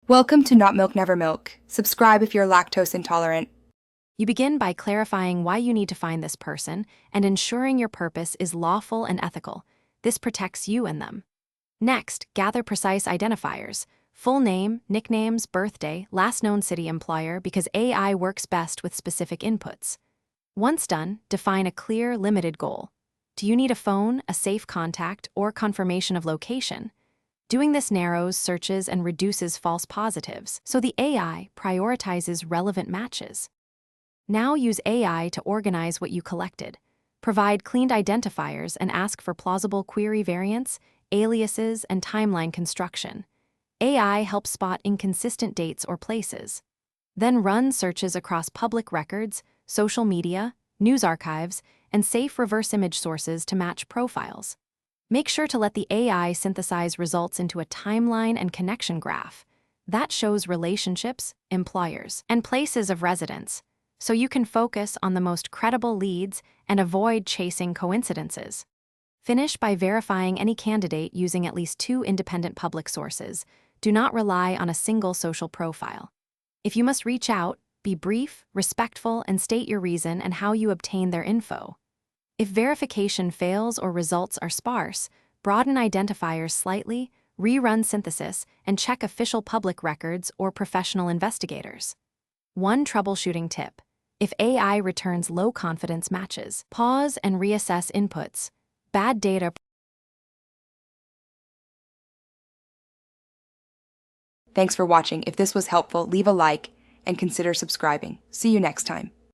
Welcome to Not Milk Never Milk. Subscribe if you're lactose intolerant. You begin by clarifying why you need to find this person and ensuring your purpose is lawful and ethical. This protects you and them. Next, gather precise identifiers: full name, nicknames, birthday, last known city, employer, because AI works best with specific inputs. Once done, define a clear, limited goal. Do you need a phone, a safe contact, or confirmation of location? Doing this narrows searches and reduces false positives, so the AI prioritizes relevant matches. Now use AI to organize what you collected. Provide cleaned identifiers and ask for plausible query variants, aliases, and timeline construction. AI helps spot inconsistent dates or places. Then run searches across public records, social media, news archives, and safe reverse image sources to match profiles. Make sure to let the AI synthesize results into a timeline and connection graph. That shows relationships, employers, and places of residence, so you can focus on the most credible leads and avoid chasing coincidences. Finish by verifying any candidate using at least 2 independent public sources. Do not rely on a single social profile. If you must reach out, be brief, respectful, and state your reason and how you obtain their info. If verification fails or results are sparse, broaden identifiers slightly, rerun synthesis, and check official public records or professional investigators. One troubleshooting tip: if AI returns low confidence matches, pause and reassess inputs. Bad data. Thanks for watching. If this was helpful, leave a like and consider subscribing. See you next time.